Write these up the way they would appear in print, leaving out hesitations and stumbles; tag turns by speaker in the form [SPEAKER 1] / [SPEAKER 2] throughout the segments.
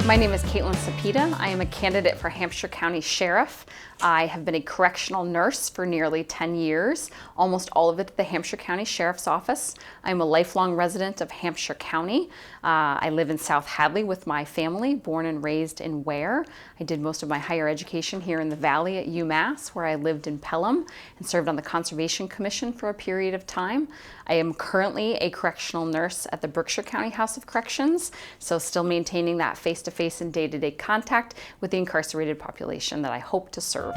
[SPEAKER 1] My name is Sepeda. I am a candidate for Hampshire County Sheriff. I have been a correctional nurse for nearly 10 years, almost all of it at the Hampshire County Sheriff's Office. I'm a lifelong resident of Hampshire County. I live in South Hadley with my family, born and raised in Ware. I did most of my higher education here in the Valley at UMass, where I lived in Pelham and served on the Conservation Commission for a period of time. I am currently a correctional nurse at the Berkshire County House of Corrections, so still maintaining that face-to-face and day-to-day contact with the incarcerated population that I hope to serve.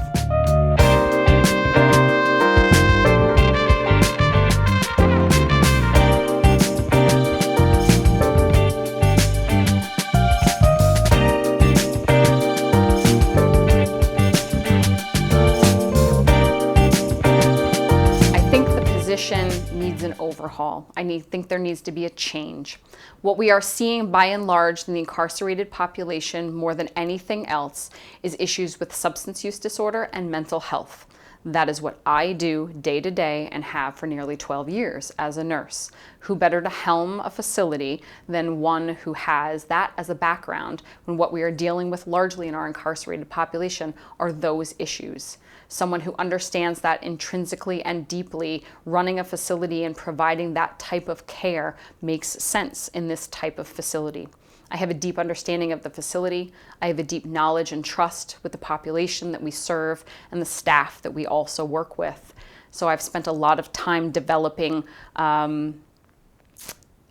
[SPEAKER 1] Needs an overhaul. I think there needs to be a change. What we are seeing by and large in the incarcerated population more than anything else is issues with substance use disorder and mental health. That is what I do day to day and have for nearly 12 years as a nurse. Who better to helm a facility than one who has that as a background when what we are dealing with largely in our incarcerated population are those issues. Someone who understands that intrinsically and deeply, running a facility and providing that type of care makes sense in this type of facility. I have a deep understanding of the facility. I have a deep knowledge and trust with the population that we serve and the staff that we also work with. So I've spent a lot of time developing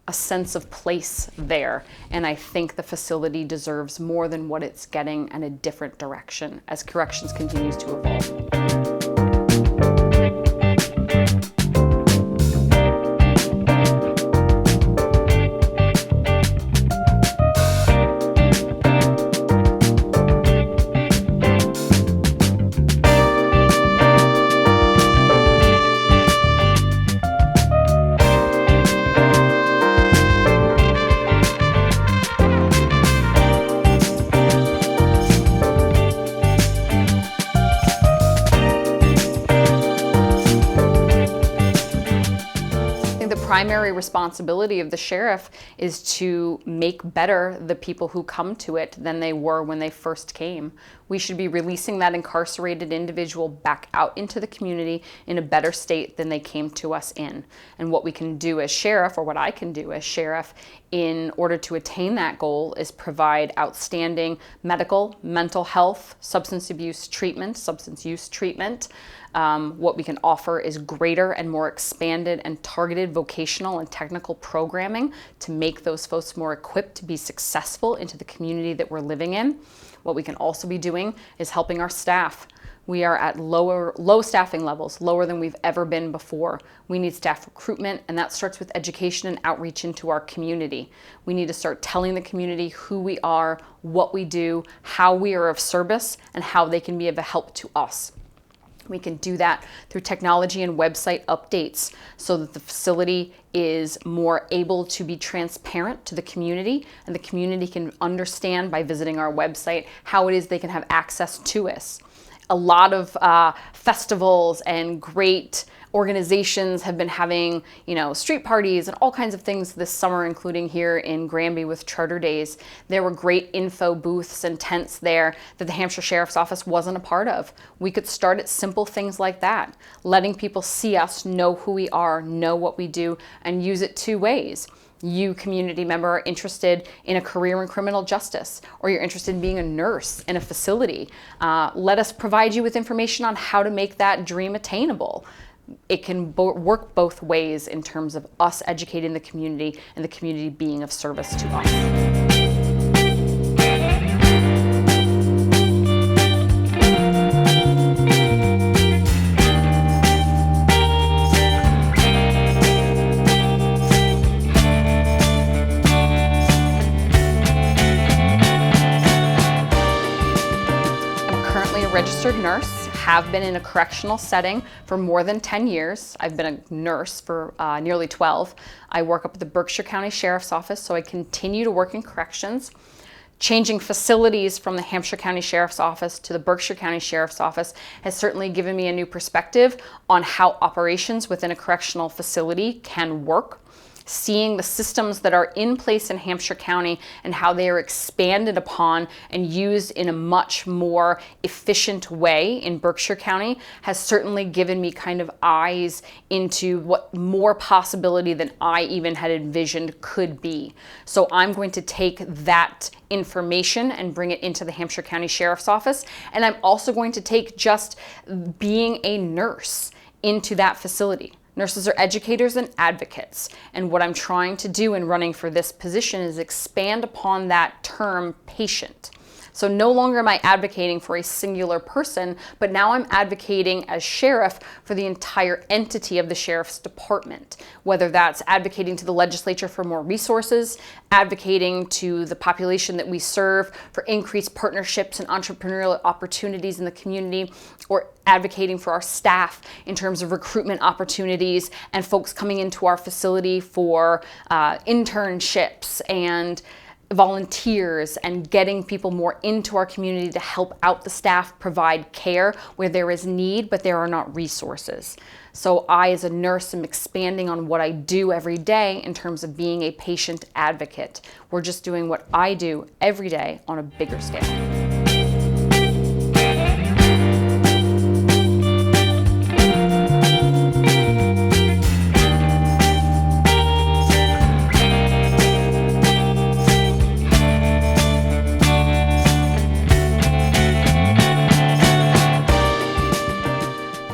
[SPEAKER 1] a sense of place there, and I think the facility deserves more than what it's getting and a different direction as corrections continues to evolve. The primary responsibility of the sheriff is to make better the people who come to it than they were when they first came. We should be releasing that incarcerated individual back out into the community in a better state than they came to us in. And what we can do as sheriff, or what I can do as sheriff, in order to attain that goal is provide outstanding medical, mental health, substance use treatment. What we can offer is greater and more expanded and targeted vocational and technical programming to make those folks more equipped to be successful into the community that we're living in. What we can also be doing is helping our staff. We are at low staffing levels, lower than we've ever been before. We need staff recruitment, and that starts with education and outreach into our community. We need to start telling the community who we are, what we do, how we are of service, and how they can be of a help to us. We can do that through technology and website updates so that the facility is more able to be transparent to the community, and the community can understand by visiting our website how it is they can have access to us. A lot of festivals and great organizations have been having, street parties and all kinds of things this summer, including here in Granby with Charter Days. There were great info booths and tents there that the Hampshire Sheriff's Office wasn't a part of. We could start at simple things like that, letting people see us, know who we are, know what we do, and use it two ways. You, community member, are interested in a career in criminal justice, or you're interested in being a nurse in a facility. Let us provide you with information on how to make that dream attainable. It can work both ways in terms of us educating the community and the community being of service to us. Registered nurse, have been in a correctional setting for more than 10 years. I've been a nurse for nearly 12. I work up at the Berkshire County Sheriff's Office, so I continue to work in corrections. Changing facilities from the Hampshire County Sheriff's Office to the Berkshire County Sheriff's Office has certainly given me a new perspective on how operations within a correctional facility can work. seeing the systems that are in place in Hampshire County and how they are expanded upon and used in a much more efficient way in Berkshire County has certainly given me kind of eyes into what more possibility than I even had envisioned could be. So I'm going to take that information and bring it into the Hampshire County Sheriff's Office. And I'm also going to take just being a nurse into that facility. Nurses are educators and advocates. And what I'm trying to do in running for this position is expand upon that term patient. So no longer am I advocating for a singular person, but now I'm advocating as sheriff for the entire entity of the sheriff's department, whether that's advocating to the legislature for more resources, advocating to the population that we serve for increased partnerships and entrepreneurial opportunities in the community, or advocating for our staff in terms of recruitment opportunities and folks coming into our facility for internships and volunteers and getting people more into our community to help out the staff provide care where there is need, but there are not resources. So I, as a nurse, am expanding on what I do every day in terms of being a patient advocate. We're just doing what I do every day on a bigger scale.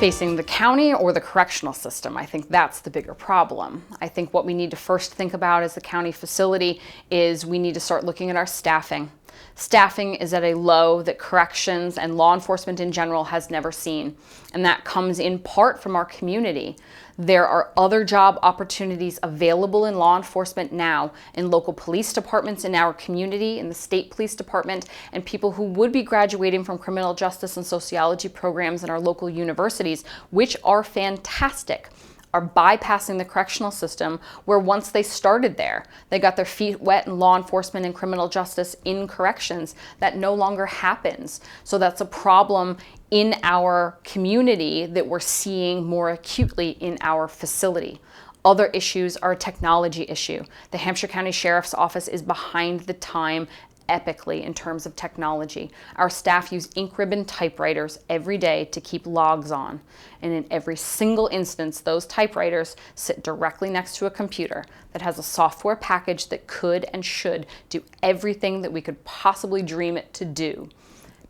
[SPEAKER 1] Facing the county or the correctional system, I think that's the bigger problem. I think what we need to first think about as the county facility is we need to start looking at our staffing. Staffing is at a low that corrections and law enforcement in general has never seen, and that comes in part from our community. There are other job opportunities available in law enforcement now, in local police departments in our community, in the state police department, and people who would be graduating from criminal justice and sociology programs in our local universities, which are fantastic, are bypassing the correctional system, where once they started there, they got their feet wet in law enforcement and criminal justice in corrections. That no longer happens. So that's a problem in our community that we're seeing more acutely in our facility. Other issues are a technology issue. The Hampshire County Sheriff's Office is behind the time epically in terms of technology. Our staff use ink ribbon typewriters every day to keep logs on. And in every single instance, those typewriters sit directly next to a computer that has a software package that could and should do everything that we could possibly dream it to do.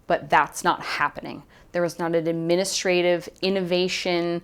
[SPEAKER 1] But that's not happening. There is not an administrative innovation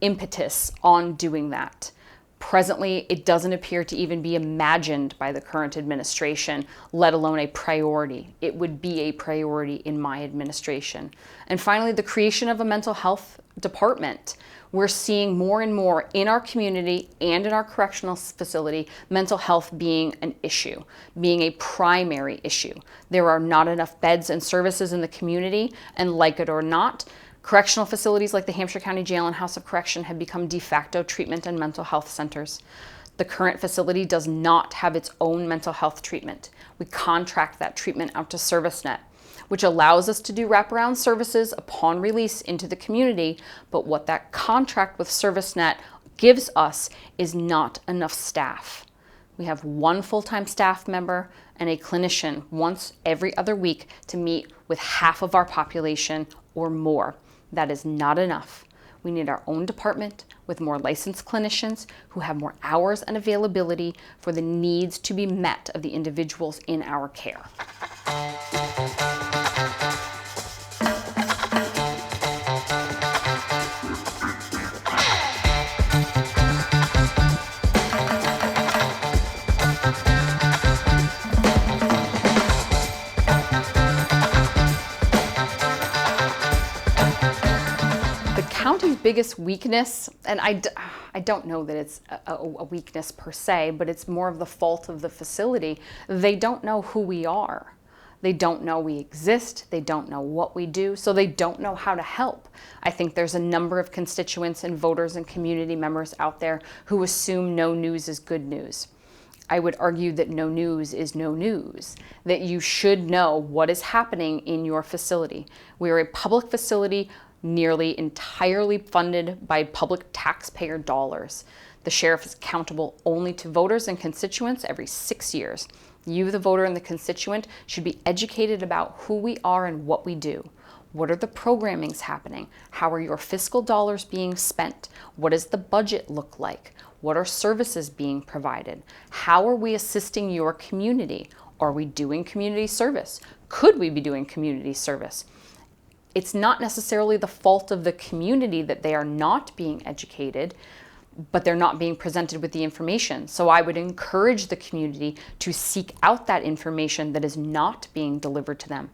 [SPEAKER 1] impetus on doing that. Presently, it doesn't appear to even be imagined by the current administration, let alone a priority. It would be a priority in my administration. And finally, the creation of a mental health department. We're seeing more and more in our community and in our correctional facility, mental health being an issue, being a primary issue. There are not enough beds and services in the community, and like it or not, correctional facilities like the Hampshire County Jail and House of Correction have become de facto treatment and mental health centers. The current facility does not have its own mental health treatment. We contract that treatment out to ServiceNet, which allows us to do wraparound services upon release into the community, but what that contract with ServiceNet gives us is not enough staff. We have one full-time staff member and a clinician once every other week to meet with half of our population or more. That is not enough. We need our own department with more licensed clinicians who have more hours and availability for the needs to be met of the individuals in our care. County's biggest weakness, and I don't know that it's a weakness per se, but it's more of the fault of the facility. They don't know who we are. They don't know we exist. They don't know what we do, so they don't know how to help. I think there's a number of constituents and voters and community members out there who assume no news is good news. I would argue that no news is no news, that you should know what is happening in your facility. We are a public facility nearly entirely funded by public taxpayer dollars. The sheriff is accountable only to voters and constituents every 6 years. You, the voter and the constituent, should be educated about who we are and what we do. What are the programmings happening? How are your fiscal dollars being spent? What does the budget look like? What are services being provided? How are we assisting your community? Are we doing community service? Could we be doing community service? It's not necessarily the fault of the community that they are not being educated, but they're not being presented with the information. So I would encourage the community to seek out that information that is not being delivered to them.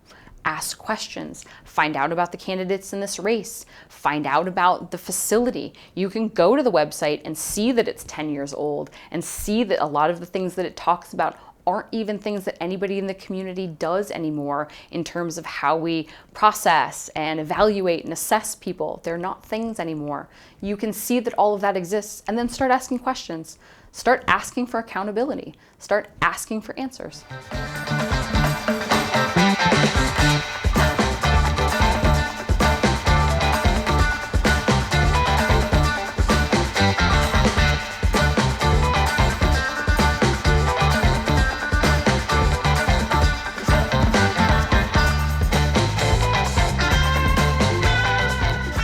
[SPEAKER 1] Ask questions, find out about the candidates in this race, find out about the facility. You can go to the website and see that it's 10 years old and see that a lot of the things that it talks about aren't even things that anybody in the community does anymore in terms of how we process and evaluate and assess people. They're not things anymore. You can see that all of that exists and then start asking questions. Start asking for accountability. Start asking for answers.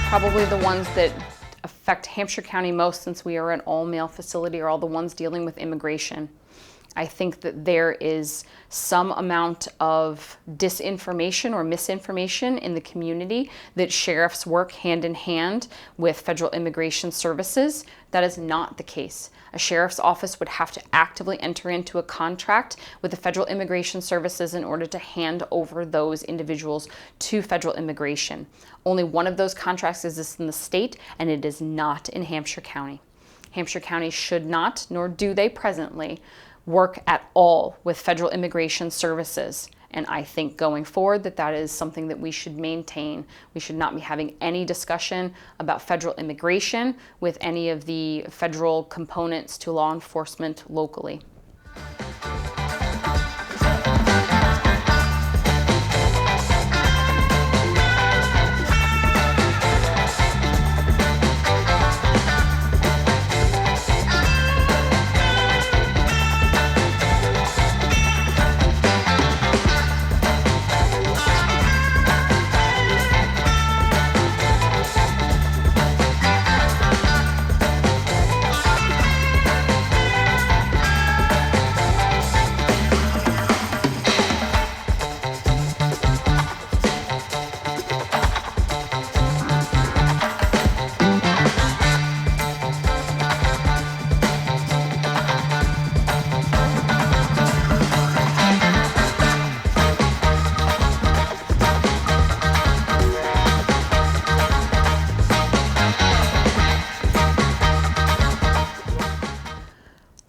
[SPEAKER 1] Probably the ones that affect Hampshire County most, since we are an all-male facility, are all the ones dealing with immigration. I think that there is some amount of disinformation or misinformation in the community that sheriffs work hand in hand with federal immigration services. That is not the case. A sheriff's office would have to actively enter into a contract with the federal immigration services in order to hand over those individuals to federal immigration. Only one of those contracts exists in the state, and it is not in Hampshire County. Hampshire County should not, nor do they presently, work at all with federal immigration services. And I think going forward that is something that we should maintain. We should not be having any discussion about federal immigration with any of the federal components to law enforcement locally.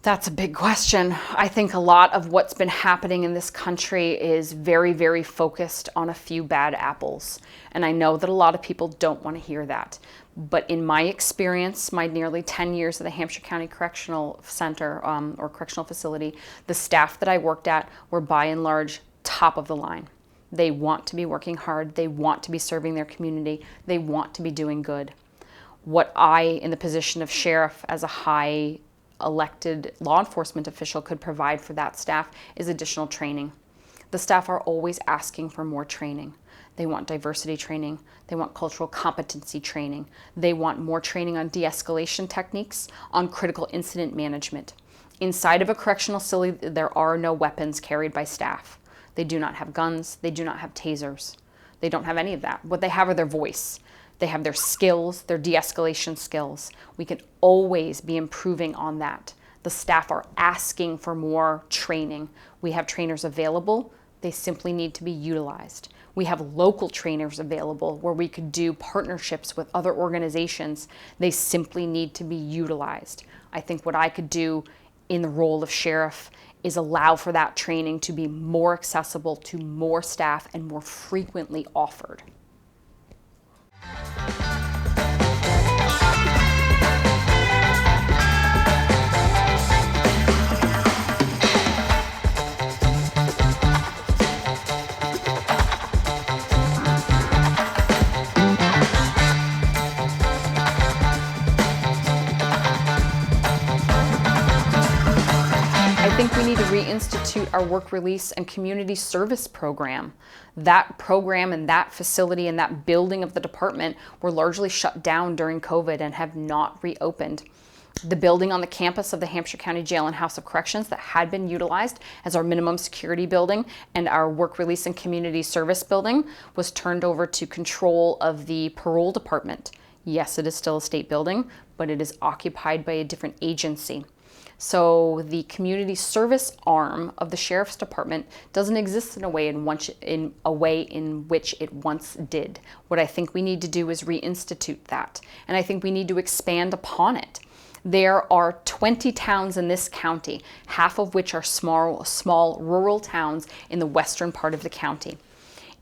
[SPEAKER 1] That's a big question. I think a lot of what's been happening in this country is very, very focused on a few bad apples. And I know that a lot of people don't want to hear that. But in my experience, my nearly 10 years at the Hampshire County Correctional Center or Correctional Facility, the staff that I worked at were by and large top of the line. They want to be working hard. They want to be serving their community. They want to be doing good. What I, in the position of sheriff as a high elected law enforcement official, could provide for that staff is additional training. The staff are always asking for more training. They want diversity training. They want cultural competency training. They want more training on de-escalation techniques, on critical incident management. Inside of a correctional facility, there are no weapons carried by staff. They do not have guns. They do not have tasers. They don't have any of that. What they have are their voice. They have their skills, their de-escalation skills. We can always be improving on that. The staff are asking for more training. We have trainers available. They simply need to be utilized. We have local trainers available where we could do partnerships with other organizations. They simply need to be utilized. I think what I could do in the role of sheriff is allow for that training to be more accessible to more staff and more frequently offered. reinstitute our work release and community service program. That program and that facility and that building of the department were largely shut down during COVID and have not reopened. The building on the campus of the Hampshire County Jail and House of Corrections that had been utilized as our minimum security building and our work release and community service building was turned over to control of the parole department. Yes, it is still a state building, but it is occupied by a different agency. So the community service arm of the sheriff's department doesn't exist in a way in which it once did. What I think we need to do is reinstitute that, and I think we need to expand upon it. There are 20 towns in this county, half of which are small rural towns in the western part of the county.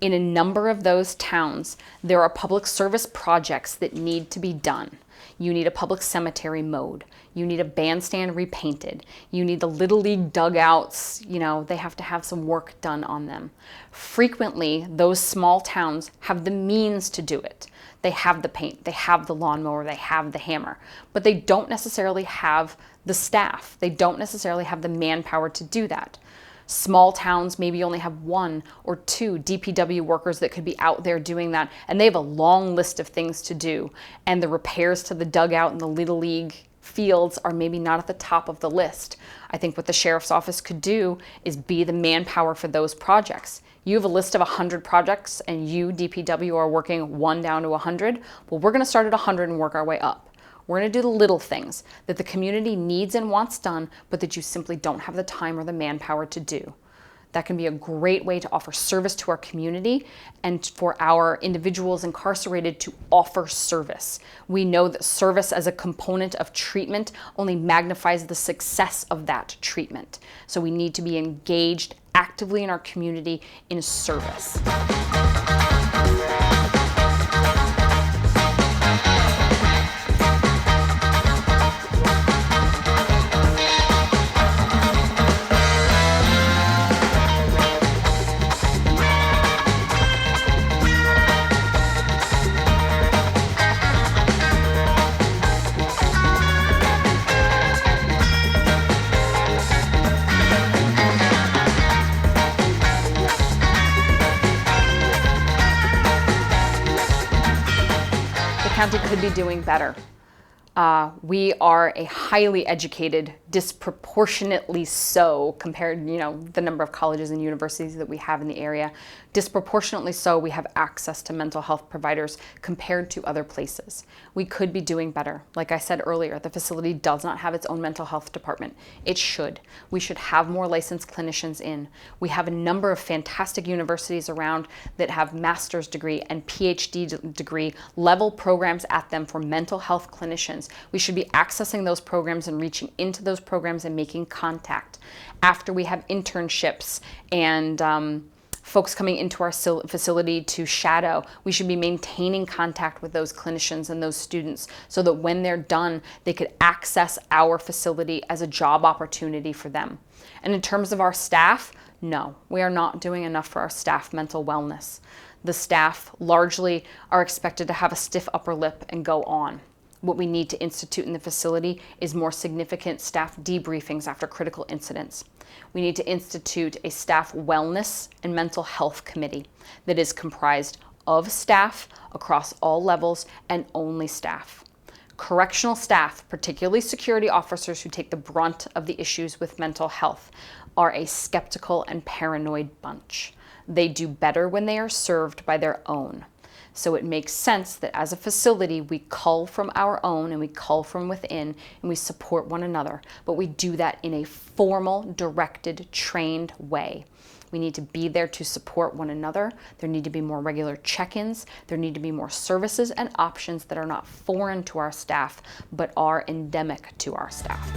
[SPEAKER 1] In a number of those towns, there are public service projects that need to be done. You need a public cemetery mowed. You need a bandstand repainted. You need the Little League dugouts, they have to have some work done on them. Frequently, those small towns have the means to do it. They have the paint, they have the lawnmower, they have the hammer, but they don't necessarily have the staff. They don't necessarily have the manpower to do that. Small towns maybe only have 1 or 2 DPW workers that could be out there doing that, and they have a long list of things to do, and the repairs to the dugout and the Little League fields are maybe not at the top of the list. I think what the sheriff's office could do is be the manpower for those projects. You have a list of 100 projects and you, DPW, are working 1 down to 100. Well, we're going to start at 100 and work our way up. We're going to do the little things that the community needs and wants done, but that you simply don't have the time or the manpower to do. That can be a great way to offer service to our community and for our individuals incarcerated to offer service. We know that service as a component of treatment only magnifies the success of that treatment. So we need to be engaged actively in our community in service. County could be doing better. We are a highly educated, disproportionately so compared, the number of colleges and universities that we have in the area. Disproportionately so, we have access to mental health providers compared to other places. We could be doing better. Like I said earlier, the facility does not have its own mental health department. It should. We should have more licensed clinicians in. We have a number of fantastic universities around that have master's degree and PhD degree level programs at them for mental health clinicians. We should be accessing those programs and reaching into those programs and making contact. After we have internships and folks coming into our facility to shadow, we should be maintaining contact with those clinicians and those students so that when they're done, they could access our facility as a job opportunity for them. And in terms of our staff, no, we are not doing enough for our staff mental wellness. The staff largely are expected to have a stiff upper lip and go on. What we need to institute in the facility is more significant staff debriefings after critical incidents. We need to institute a staff wellness and mental health committee that is comprised of staff across all levels and only staff. Correctional staff, particularly security officers who take the brunt of the issues with mental health, are a skeptical and paranoid bunch. They do better when they are served by their own. So it makes sense that as a facility, we cull from our own and we cull from within and we support one another, but we do that in a formal, directed, trained way. We need to be there to support one another. There need to be more regular check-ins. There need to be more services and options that are not foreign to our staff, but are endemic to our staff.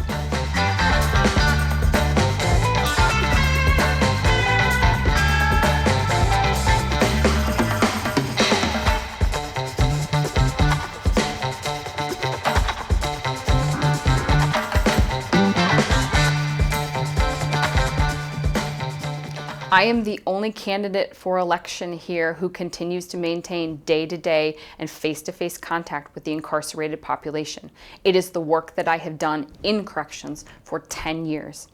[SPEAKER 1] I am the only candidate for election here who continues to maintain day-to-day and face-to-face contact with the incarcerated population. It is the work that I have done in corrections for 10 years.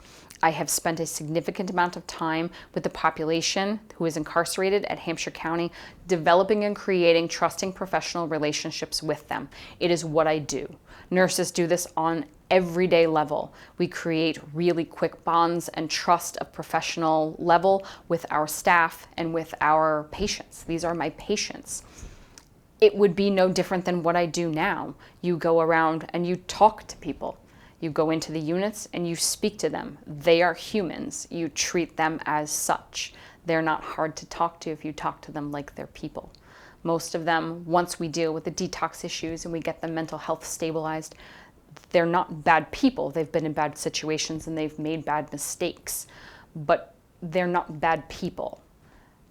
[SPEAKER 1] I have spent a significant amount of time with the population who is incarcerated at Hampshire County, developing and creating trusting professional relationships with them. It is what I do. Nurses do this on everyday level. We create really quick bonds and trust of professional level with our staff and with our patients. These are my patients. It would be no different than what I do now. You go around and you talk to people. You go into the units and you speak to them. They are humans. You treat them as such. They're not hard to talk to if you talk to them like they're people. Most of them, once we deal with the detox issues and we get them mental health stabilized, they're not bad people. They've been in bad situations and they've made bad mistakes, but they're not bad people.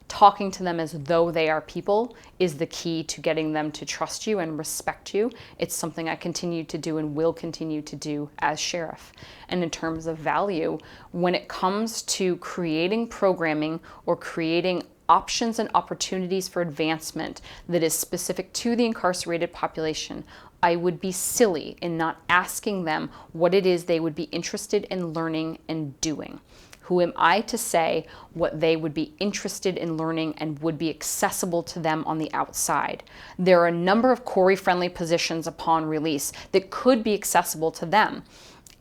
[SPEAKER 1] Talking to them as though they are people is the key to getting them to trust you and respect you. It's something I continue to do and will continue to do as sheriff. And in terms of value, when it comes to creating programming or creating options and opportunities for advancement that is specific to the incarcerated population, I would be silly in not asking them what it is they would be interested in learning and doing. Who am I to say what they would be interested in learning and would be accessible to them on the outside? There are a number of Corey-friendly positions upon release that could be accessible to them.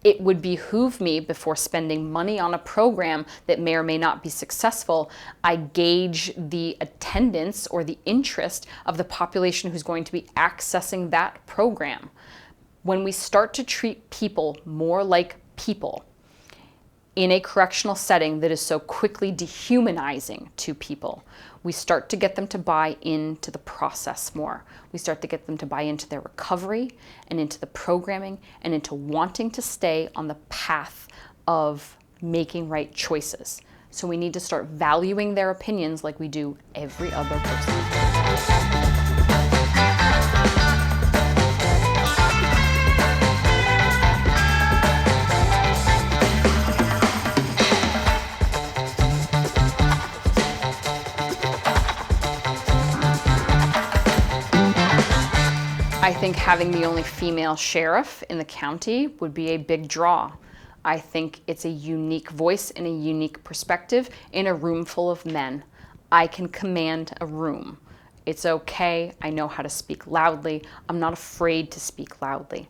[SPEAKER 1] It would behoove me, before spending money on a program that may or may not be successful, I gauge the attendance or the interest of the population who's going to be accessing that program. When we start to treat people more like people, in a correctional setting that is so quickly dehumanizing to people, we start to get them to buy into the process more. We start to get them to buy into their recovery and into the programming and into wanting to stay on the path of making right choices. So we need to start valuing their opinions like we do every other person. I think having the only female sheriff in the county would be a big draw. I think it's a unique voice and a unique perspective in a room full of men. I can command a room. It's okay. I know how to speak loudly. I'm not afraid to speak loudly.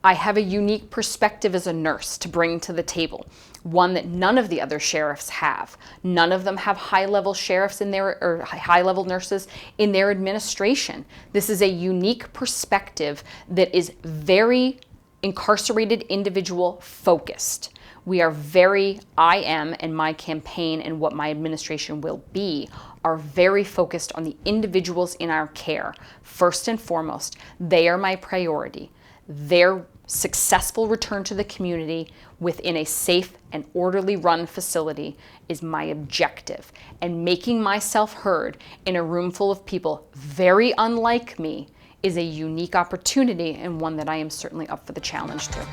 [SPEAKER 1] I have a unique perspective as a nurse to bring to the table, one that none of the other sheriffs have. None of them have high-level sheriffs in their, or high-level nurses in their administration. This is a unique perspective that is very incarcerated individual focused. I am, and my campaign and what my administration will be, are very focused on the individuals in our care. First and foremost, they are my priority. Their successful return to the community within a safe and orderly run facility is my objective. And making myself heard in a room full of people very unlike me is a unique opportunity, and one that I am certainly up for the challenge to.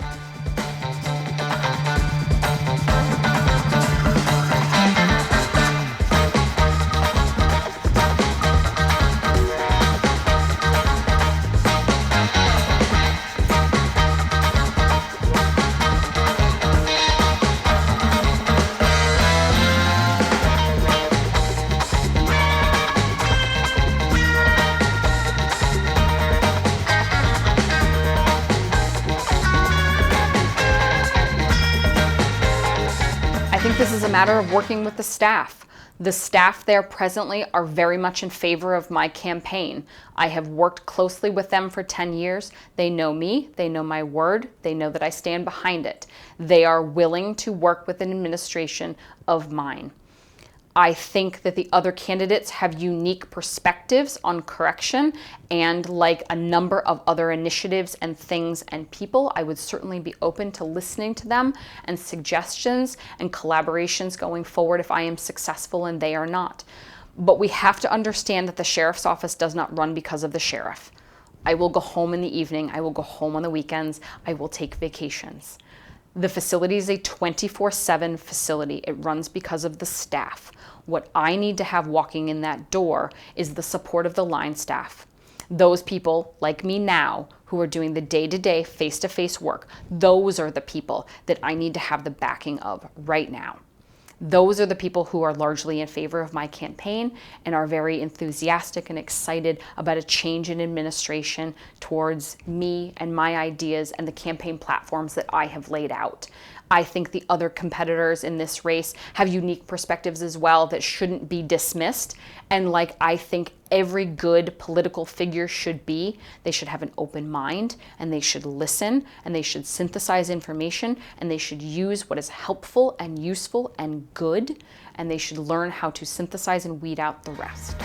[SPEAKER 1] I think this is a matter of working with the staff. The staff there presently are very much in favor of my campaign. I have worked closely with them for 10 years. They know me, they know my word, they know that I stand behind it. They are willing to work with an administration of mine. I think that the other candidates have unique perspectives on correction, and like a number of other initiatives and things and people, I would certainly be open to listening to them and suggestions and collaborations going forward if I am successful and they are not. But we have to understand that the sheriff's office does not run because of the sheriff. I will go home in the evening, I will go home on the weekends, I will take vacations. The facility is a 24/7 facility. It runs because of the staff. What I need to have walking in that door is the support of the line staff. Those people, like me now, who are doing the day-to-day, face-to-face work. Those are the people that I need to have the backing of right now. Those are the people who are largely in favor of my campaign and are very enthusiastic and excited about a change in administration towards me and my ideas and the campaign platforms that I have laid out. I think the other competitors in this race have unique perspectives as well that shouldn't be dismissed. And like I think every good political figure should be, they should have an open mind and they should listen and they should synthesize information and they should use what is helpful and useful and good, and they should learn how to synthesize and weed out the rest.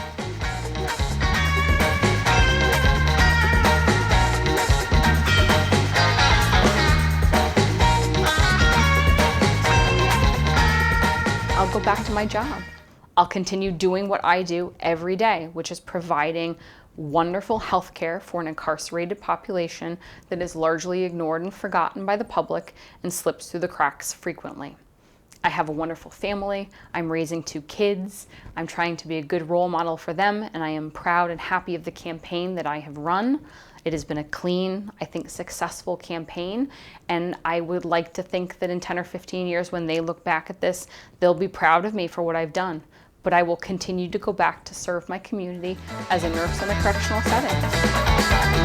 [SPEAKER 1] I'll go back to my job. I'll continue doing what I do every day, which is providing wonderful health care for an incarcerated population that is largely ignored and forgotten by the public and slips through the cracks frequently. I have a wonderful family. I'm raising 2 kids. I'm trying to be a good role model for them, and I am proud and happy of the campaign that I have run. It has been a clean, I think, successful campaign, and I would like to think that in 10 or 15 years when they look back at this, they'll be proud of me for what I've done. But I will continue to go back to serve my community as a nurse in a correctional setting.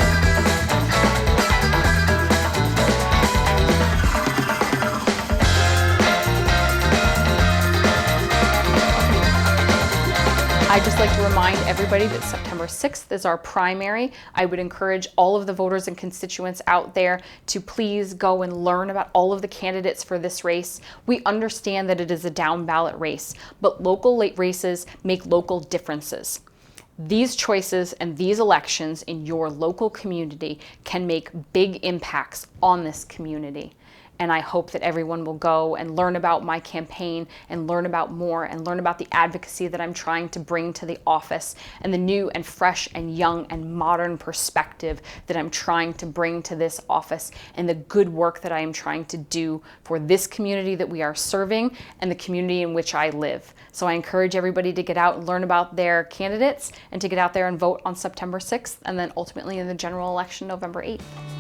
[SPEAKER 1] I'd just like to remind everybody that September 6th is our primary. I would encourage all of the voters and constituents out there to please go and learn about all of the candidates for this race. We understand that it is a down ballot race, but local races make local differences. These choices and these elections in your local community can make big impacts on this community. And I hope that everyone will go and learn about my campaign and learn about more and learn about the advocacy that I'm trying to bring to the office and the new and fresh and young and modern perspective that I'm trying to bring to this office and the good work that I am trying to do for this community that we are serving and the community in which I live. So I encourage everybody to get out and learn about their candidates and to get out there and vote on September 6th and then ultimately in the general election November 8th.